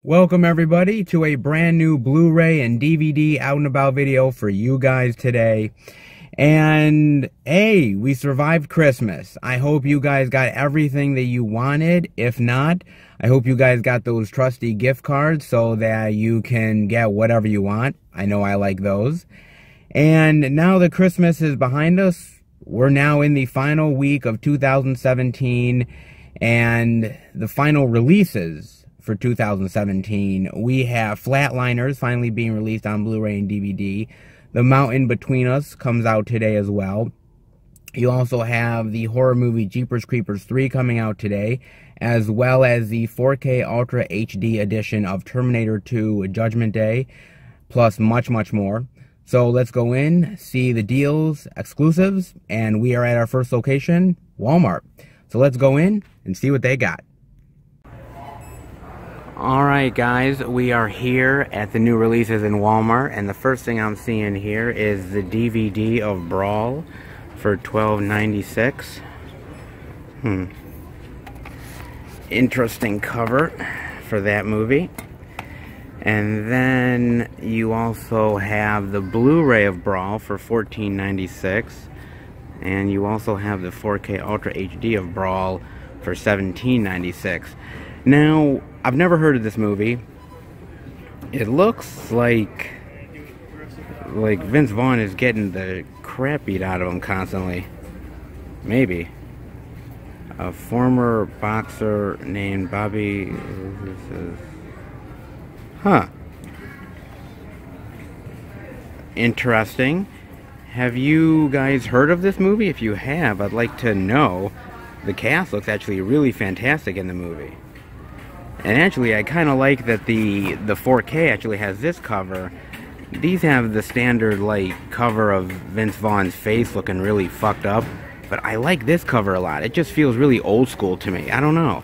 Welcome everybody to a brand new Blu-ray and DVD out and about video for you guys today. And hey, we survived Christmas. I hope you guys got everything that you wanted. If not, I hope you guys got those trusty gift cards so that you can get whatever you want. I know I like those. And now that Christmas is behind us, we're now in the final week of 2017 and the final releases for 2017. We have Flatliners finally being released on Blu-ray and DVD. The Mountain Between Us comes out today as well. You also have the horror movie Jeepers Creepers 3 coming out today, as well as the 4K Ultra HD edition of Terminator 2 Judgment Day, plus much, much more. So let's go in, see the deals, exclusives, and we are at our first location, Walmart. So let's go in and see what they got. Alright guys, we are here at the new releases in Walmart, and the first thing I'm seeing here is the DVD of Brawl for $12.96. Interesting cover for that movie. And then you also have the Blu-ray of Brawl for $14.96. And you also have the 4K Ultra HD of Brawl for $17.96. Now, I've never heard of this movie. It looks like Vince Vaughn is getting the crap beat out of him constantly. Maybe. A former boxer named Bobby... Huh. Interesting. Have you guys heard of this movie? If you have, I'd like to know. The cast looks actually really fantastic in the movie. And actually, I kind of like that the 4K actually has this cover. These have the standard, like, cover of Vince Vaughn's face looking really fucked up. But I like this cover a lot. It just feels really old school to me. I don't know.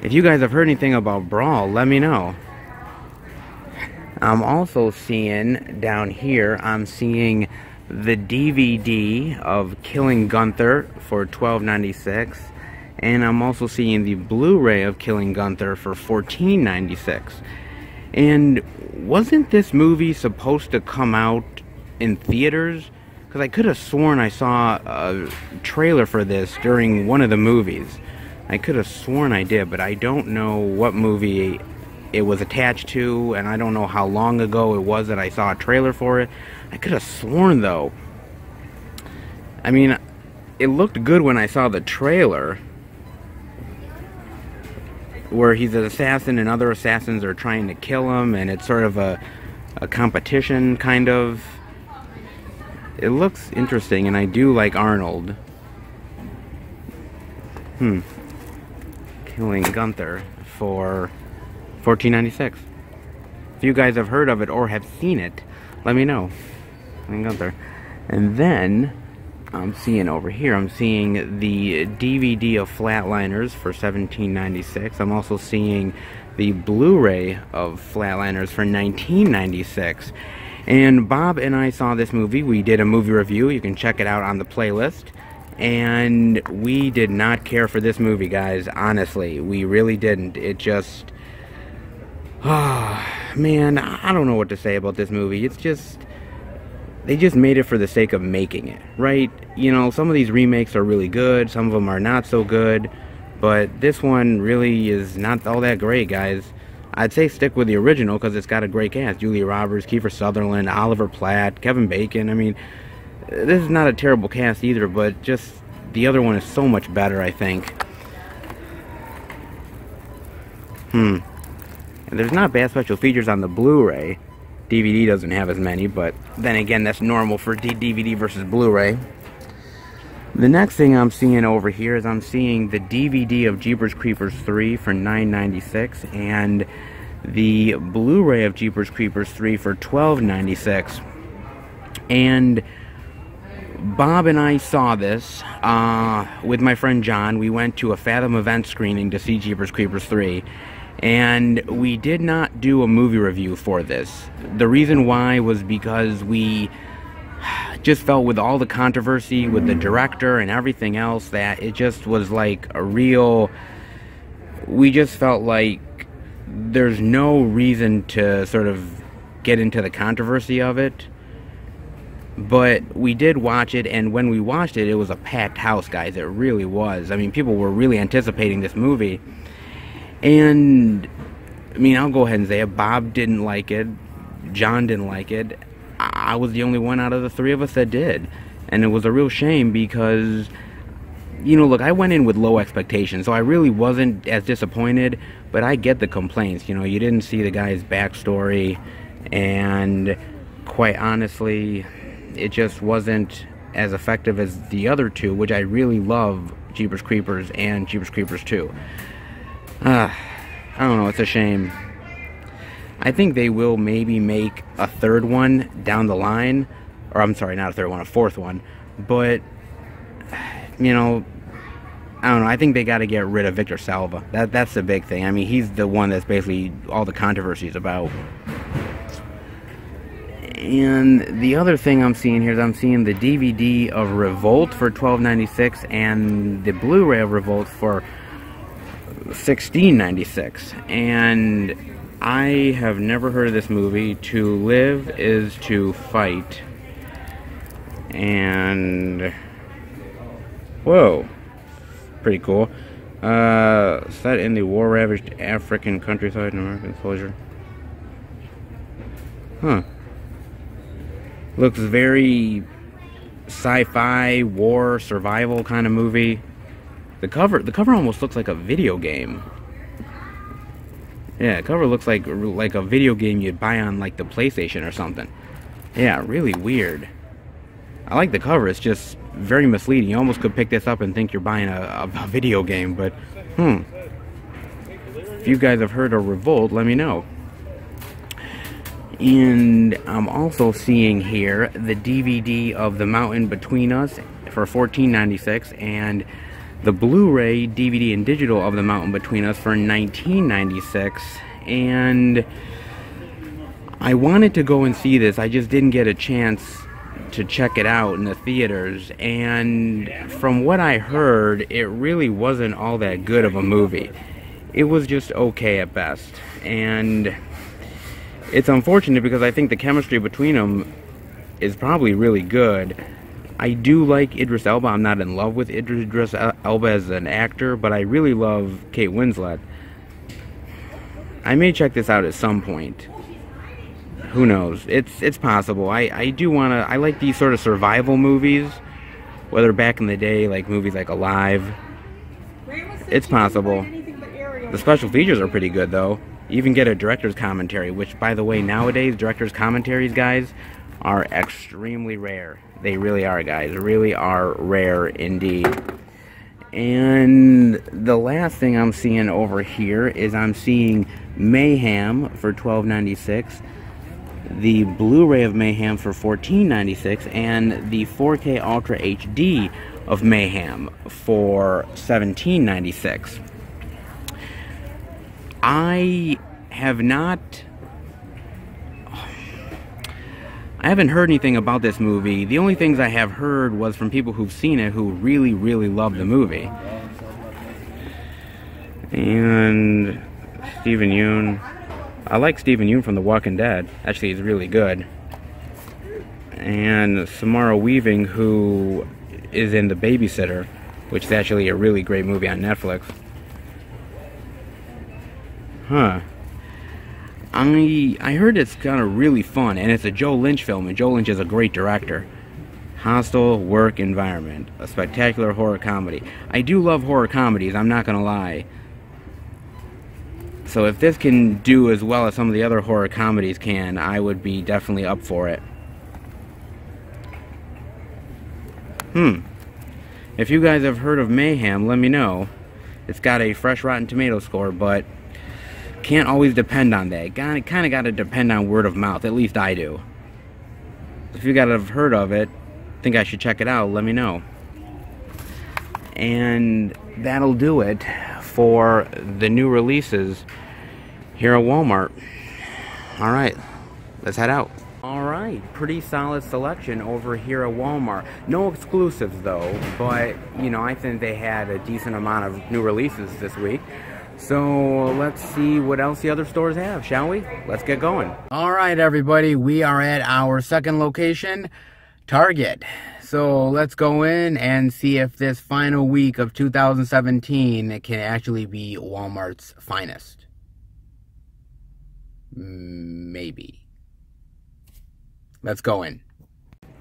If you guys have heard anything about Brawl, let me know. I'm also seeing, down here, I'm seeing the DVD of Killing Gunther for $12.96. And I'm also seeing the Blu-ray of Killing Gunther for $14.96. And wasn't this movie supposed to come out in theaters? Because I could have sworn I saw a trailer for this during one of the movies. I could have sworn I did, but I don't know what movie it was attached to, and I don't know how long ago it was that I saw a trailer for it. I could have sworn, though. I mean, it looked good when I saw the trailer, where he's an assassin and other assassins are trying to kill him, and it's sort of a competition, kind of. It looks interesting, and I do like Arnold. Killing Gunther for $14.96. If you guys have heard of it or have seen it, let me know. Killing Gunther. And then I'm seeing over here, I'm seeing the DVD of Flatliners for $17.96. I'm also seeing the Blu-ray of Flatliners for $19.96. And Bob and I saw this movie. We did a movie review. You can check it out on the playlist. And we did not care for this movie, guys. Honestly, we really didn't. It just... man, I don't know what to say about this movie. It's just... they just made it for the sake of making it, right? You know, some of these remakes are really good, some of them are not so good, but this one really is not all that great, guys. I'd say stick with the original because it's got a great cast. Julia Roberts, Kiefer Sutherland, Oliver Platt, Kevin Bacon. I mean, this is not a terrible cast either, but just the other one is so much better, I think. And there's not bad special features on the Blu-ray. DVD doesn't have as many, but then again, that's normal for DVD versus Blu-ray. The next thing I'm seeing over here is I'm seeing the DVD of Jeepers Creepers 3 for $9.96 and the Blu-ray of Jeepers Creepers 3 for $12.96. And Bob and I saw this with my friend John. We went to a Fathom event screening to see Jeepers Creepers 3. And we did not do a movie review for this. The reason why was because we just felt with all the controversy with the director and everything else that it just was like a real... we just felt like there's no reason to sort of get into the controversy of it. But we did watch it, and when we watched it, it was a packed house, guys. It really was. I mean, people were really anticipating this movie. And, I mean, I'll go ahead and say it. Bob didn't like it. John didn't like it. I was the only one out of the three of us that did. And it was a real shame because, you know, look, I went in with low expectations, so I really wasn't as disappointed. But I get the complaints. You know, you didn't see the guy's backstory, and quite honestly, it just wasn't as effective as the other two, which I really love, Jeepers Creepers and Jeepers Creepers 2. I don't know, it's a shame. I think they will maybe make a third one down the line. Or, I'm sorry, not a third one, a fourth one. But, you know, I don't know, I think they gotta get rid of Victor Salva. That's the big thing. I mean, he's the one that's basically all the controversy is about. And the other thing I'm seeing here is I'm seeing the DVD of Revolt for $12.96 and the Blu-ray of Revolt for $16.96. And I have never heard of this movie. To Live is to Fight. And whoa, pretty cool. Set in the war-ravaged African countryside and American soldier. Huh. Looks very sci-fi, war, survival kind of movie. The cover almost looks like a video game. Yeah, the cover looks like a video game you'd buy on like the PlayStation or something. Yeah, really weird. I like the cover. It's just very misleading. You almost could pick this up and think you're buying a video game, but if you guys have heard of Revolt, let me know. And I'm also seeing here the DVD of The Mountain Between Us for $14.96 and the Blu-ray DVD and digital of The Mountain Between Us for $19.96. And I wanted to go and see this. I just didn't get a chance to check it out in the theaters. And from what I heard, it really wasn't all that good of a movie. It was just okay at best. And it's unfortunate because I think the chemistry between them is probably really good. I do like Idris Elba. I'm not in love with Idris Elba as an actor, but I really love Kate Winslet. I may check this out at some point. Who knows? It's possible. I do want to... I like these sort of survival movies, whether back in the day, like movies like Alive. It's possible. The special features are pretty good, though. You even get a director's commentary, which, by the way, nowadays, director's commentaries, guys, are extremely rare. They really are, guys. Really are rare indeed. And the last thing I'm seeing over here is I'm seeing Mayhem for $12.96, the Blu-ray of Mayhem for $14.96, and the 4K Ultra HD of Mayhem for $17.96. I haven't heard anything about this movie. The only things I have heard was from people who've seen it who really, really love the movie. And Stephen Yeun. I like Stephen Yeun from The Walking Dead. Actually, he's really good. And Samara Weaving, who is in The Babysitter, which is actually a really great movie on Netflix. Huh. I heard it's kind of really fun, and it's a Joe Lynch film, and Joe Lynch is a great director. Hostile work environment, a spectacular horror comedy. I do love horror comedies, I'm not gonna lie. So if this can do as well as some of the other horror comedies can, I would be definitely up for it. If you guys have heard of Mayhem, let me know. It's got a fresh Rotten Tomatoes score, but can't always depend on that. Kind of got to depend on word of mouth. At least I do. If you guys have heard of it, think I should check it out, let me know. And that'll do it for the new releases here at Walmart. Alright, let's head out. Alright, pretty solid selection over here at Walmart. No exclusives though, but you know, I think they had a decent amount of new releases this week. So let's see what else the other stores have, shall we? Let's get going. All right, everybody, we are at our second location, Target. So let's go in and see if this final week of 2017 can actually be Walmart's finest. Maybe. Let's go in.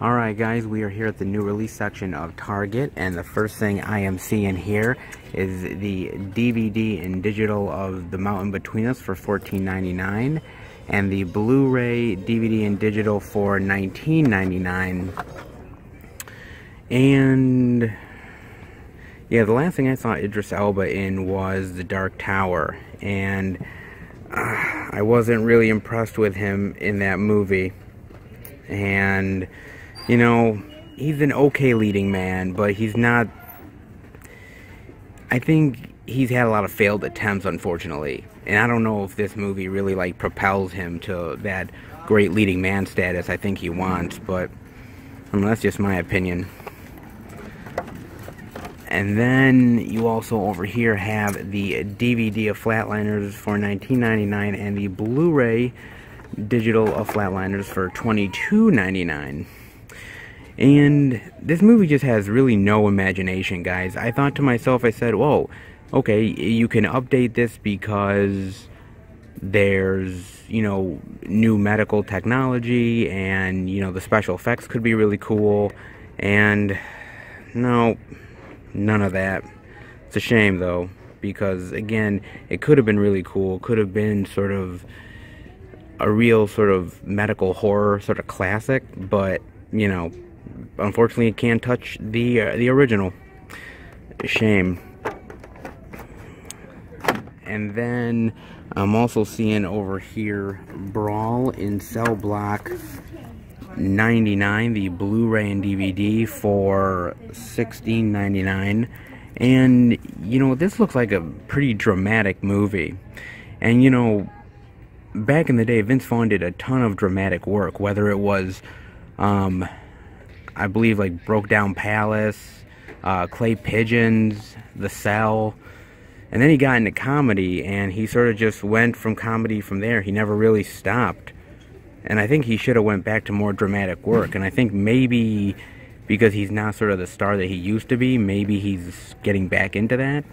Alright guys, we are here at the new release section of Target, and the first thing I am seeing here is the DVD and digital of The Mountain Between Us for $14.99 and the Blu-ray DVD and digital for $19.99. And yeah, the last thing I saw Idris Elba in was The Dark Tower, and I wasn't really impressed with him in that movie. And you know, he's an okay leading man, but he's not... I think he's had a lot of failed attempts, unfortunately. And I don't know if this movie really, like, propels him to that great leading man status I think he wants, but that's just my opinion. And then you also over here have the DVD of Flatliners for $19.99 and the Blu-ray digital of Flatliners for $22.99. And this movie just has really no imagination, guys. I thought to myself, I said, whoa, okay, you can update this because there's, you know, new medical technology and, you know, the special effects could be really cool. And no, none of that. It's a shame, though, because, again, it could have been really cool. Could have been sort of a real sort of medical horror sort of classic, but, you know, unfortunately, it can't touch the original. Shame. And then I'm also seeing over here Brawl in Cell Block 99, the Blu-ray and DVD for $16.99. And you know, this looks like a pretty dramatic movie. And you know, back in the day, Vince Vaughn did a ton of dramatic work, whether it was I believe like Broke Down Palace, Clay Pigeons, The Cell, and then he got into comedy, and he sort of just went from comedy from there. He never really stopped, and I think he should have went back to more dramatic work. And I think maybe because he's not sort of the star that he used to be, maybe he's getting back into that.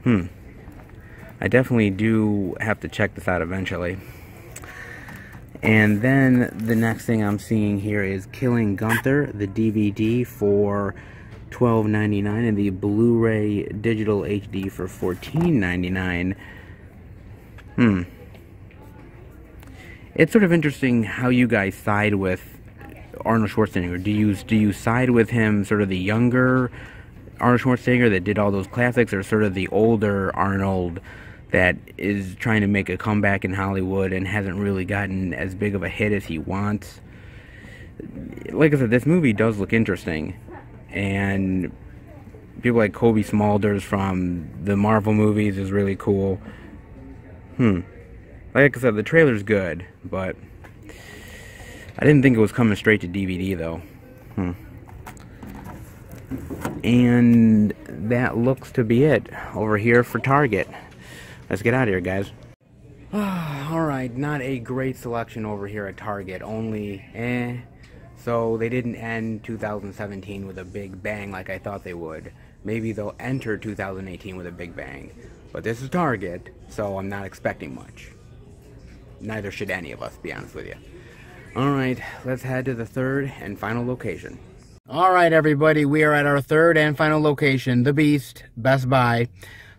I definitely do have to check this out eventually. And then the next thing I'm seeing here is Killing Gunther, the DVD for $12.99 and the Blu-ray digital HD for $14.99. It's sort of interesting how you guys side with Arnold Schwarzenegger. Do you side with him, sort of the younger Arnold Schwarzenegger that did all those classics, or sort of the older Arnold that is trying to make a comeback in Hollywood and hasn't really gotten as big of a hit as he wants? Like I said, this movie does look interesting, and people like Kobe Smulders from the Marvel movies is really cool. Like I said, the trailer's good, but I didn't think it was coming straight to DVD, though. And that looks to be it over here for Target. Let's get out of here, guys. Alright, not a great selection over here at Target. Only, So they didn't end 2017 with a big bang like I thought they would. Maybe they'll enter 2018 with a big bang. But this is Target, so I'm not expecting much. Neither should any of us, be honest with you. Alright, let's head to the third and final location. Alright, everybody, we are at our third and final location, The Beast, Best Buy.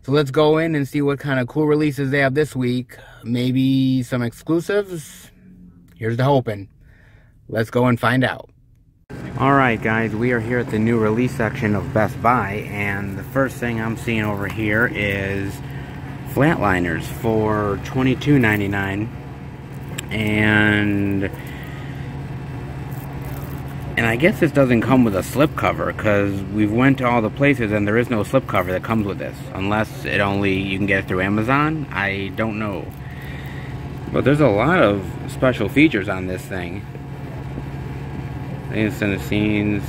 So let's go in and see what kind of cool releases they have this week. Maybe some exclusives. Here's the hoping. Let's go and find out. Alright guys, we are here at the new release section of Best Buy, and the first thing I'm seeing over here is Flatliners for $22.99. And I guess this doesn't come with a slipcover, because we've went to all the places and there is no slipcover that comes with this, unless you can get it through Amazon. I don't know, but there's a lot of special features on this thing. Instant scenes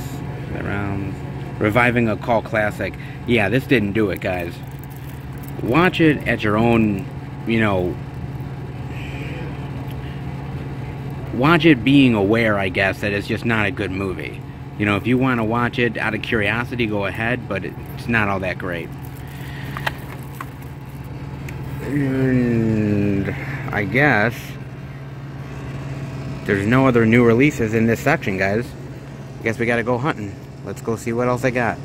around reviving a cult classic. Yeah, this didn't do it, guys. watch it at your own, you know, watch it being aware, I guess, that it's just not a good movie. You know, if you want to watch it out of curiosity, go ahead, but it's not all that great. And I guess there's no other new releases in this section, guys. I guess we gotta go hunting. Let's go see what else I got.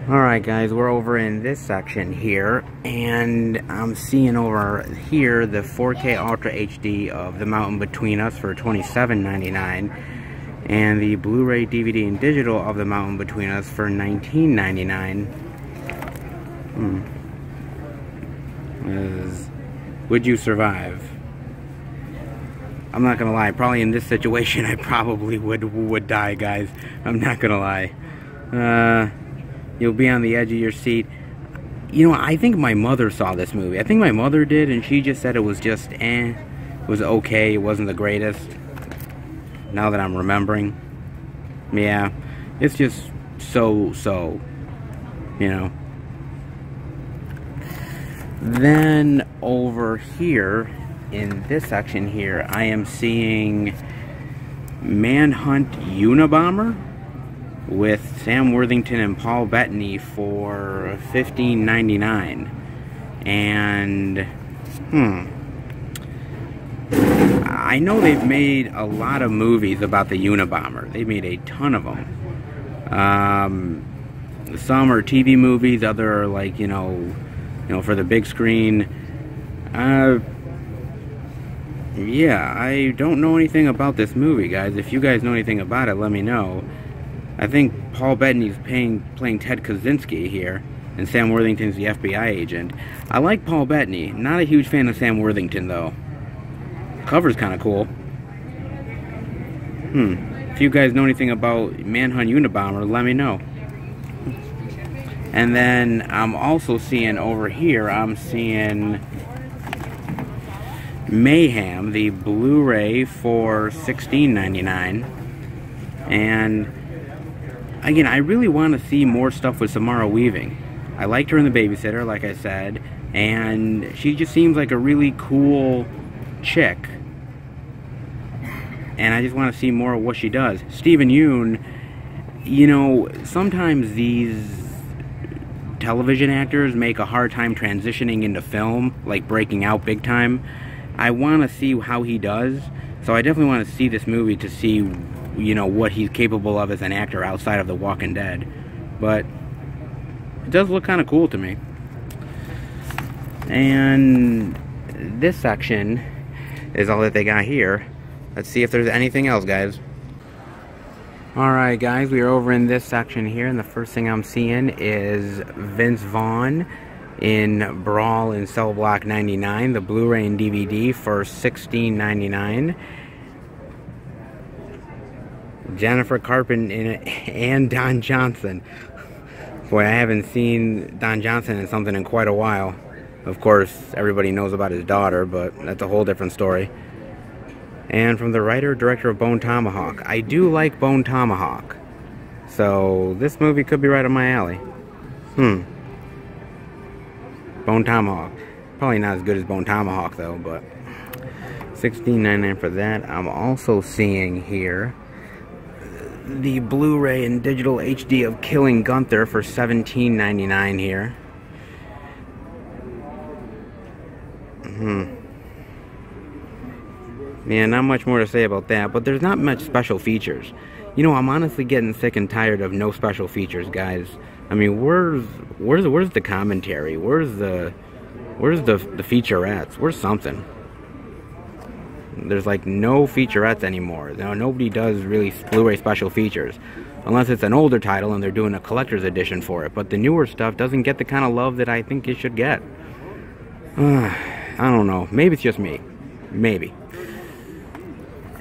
Alright guys, we're over in this section here, and I'm seeing over here the 4K Ultra HD of The Mountain Between Us for $27.99, and the Blu-ray, DVD, and digital of The Mountain Between Us for $19.99. Would you survive? I'm not gonna lie, probably in this situation I probably would die, guys. I'm not gonna lie. You'll be on the edge of your seat. You know, I think my mother saw this movie. I think my mother did, and she just said it was just It was okay, it wasn't the greatest. Now that I'm remembering. Yeah, it's just so, you know. Then over here, in this section here, I am seeing Manhunt Unabomber with Sam Worthington and Paul Bettany for $15.99. And I know they've made a lot of movies about the Unabomber. They made a ton of them. Some are TV movies, other are like, you know, for the big screen. Yeah, I don't know anything about this movie, guys. If you guys know anything about it, let me know. I think Paul Bettany's playing Ted Kaczynski here, and Sam Worthington's the FBI agent. I like Paul Bettany. Not a huge fan of Sam Worthington, though. Cover's kind of cool. If you guys know anything about Manhunt Unabomber, let me know. And then I'm also seeing over here, I'm seeing Mayhem, the Blu-ray for $16.99. And again, I really want to see more stuff with Samara Weaving. I liked her in The Babysitter, like I said, and she just seems like a really cool chick. And I just want to see more of what she does. Stephen Yeun, you know, sometimes these television actors make a hard time transitioning into film, like breaking out big time. I want to see how he does, so I definitely want to see this movie to see, you know, what he's capable of as an actor outside of The Walking Dead. But it does look kind of cool to me. And this section is all that they got here. Let's see if there's anything else, guys. Alright guys, we are over in this section here, and the first thing I'm seeing is Vince Vaughn in Brawl in Cell Block 99, the Blu-ray and DVD for $16.99. Jennifer Carpenter in it, and Don Johnson. Boy, I haven't seen Don Johnson in something in quite a while. Of course, everybody knows about his daughter, but that's a whole different story. And from the writer-director of Bone Tomahawk. I do like Bone Tomahawk. So, this movie could be right up my alley. Bone Tomahawk. Probably not as good as Bone Tomahawk, though, but $16.99 for that. I'm also seeing here the Blu-ray and digital HD of Killing Gunther for $17.99 here. Yeah, not much more to say about that, but there's not much special features. You know, I'm honestly getting sick and tired of no special features, guys. I mean, where's the commentary? Where's the featurettes? Where's something? There's like no featurettes anymore. Now, nobody does really Blu-ray special features, unless it's an older title and they're doing a collector's edition for it. But the newer stuff doesn't get the kind of love that I think it should get. I don't know. Maybe it's just me. Maybe.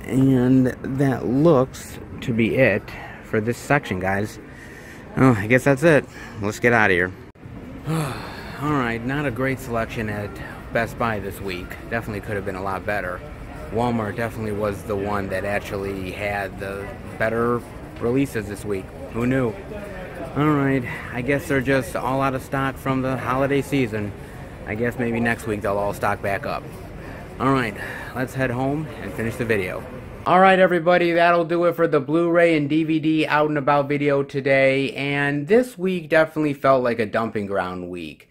And that looks to be it for this section, guys. Oh, I guess that's it. Let's get out of here. Alright, not a great selection at Best Buy this week. Definitely could have been a lot better. Walmart definitely was the one that actually had the better releases this week. Who knew? Alright, I guess they're just all out of stock from the holiday season. I guess maybe next week they'll all stock back up. Alright, let's head home and finish the video. Alright everybody, that'll do it for the Blu-ray and DVD out and about video today. And this week definitely felt like a dumping ground week.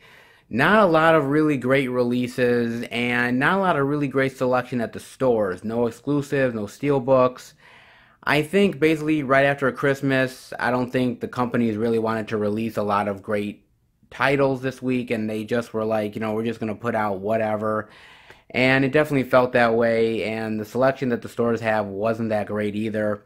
Not a lot of really great releases and not a lot of really great selection at the stores. No exclusives, no steelbooks. I think basically right after Christmas, I don't think the companies really wanted to release a lot of great titles this week, and they just were like, you know, we're just going to put out whatever. And it definitely felt that way, and the selection that the stores have wasn't that great either.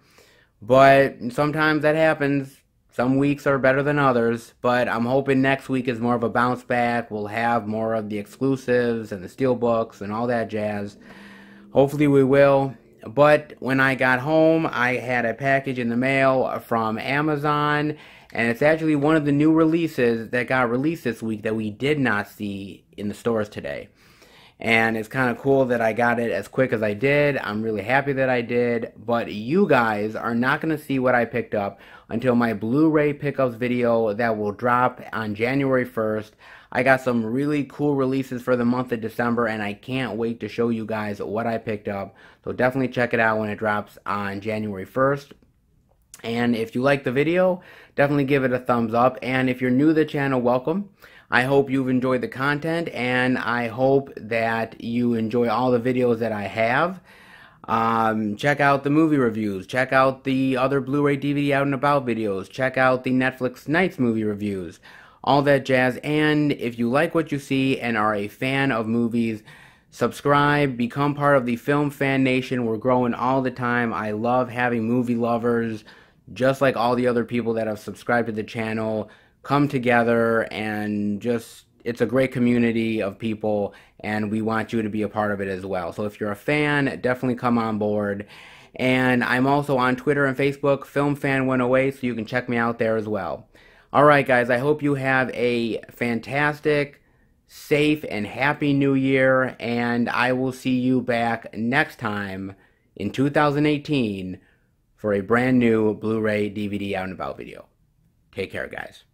But sometimes that happens. Some weeks are better than others, but I'm hoping next week is more of a bounce back. We'll have more of the exclusives and the steelbooks and all that jazz. Hopefully we will. But when I got home, I had a package in the mail from Amazon, and it's actually one of the new releases that got released this week that we did not see in the stores today. And it's kind of cool that I got it as quick as I did. I'm really happy that I did. But you guys are not going to see what I picked up until my Blu-ray pickups video that will drop on January 1st. I got some really cool releases for the month of December, and I can't wait to show you guys what I picked up. So definitely check it out when it drops on January 1st. And if you like the video, definitely give it a thumbs up. And if you're new to the channel, welcome. I hope you've enjoyed the content, and I hope that you enjoy all the videos that I have. Check out the movie reviews. Check out the other Blu-ray DVD out and about videos. Check out the Netflix Nights movie reviews. All that jazz. And if you like what you see and are a fan of movies, subscribe, become part of the Film Fan Nation. We're growing all the time. I love having movie lovers, just like all the other people that have subscribed to the channel, come together, and just, it's a great community of people, and we want you to be a part of it as well. So if you're a fan, definitely come on board. And I'm also on Twitter and Facebook, FilmFan108, so you can check me out there as well. Alright guys, I hope you have a fantastic, safe, and happy new year, and I will see you back next time in 2018 for a brand new Blu-ray DVD out and about video. Take care, guys.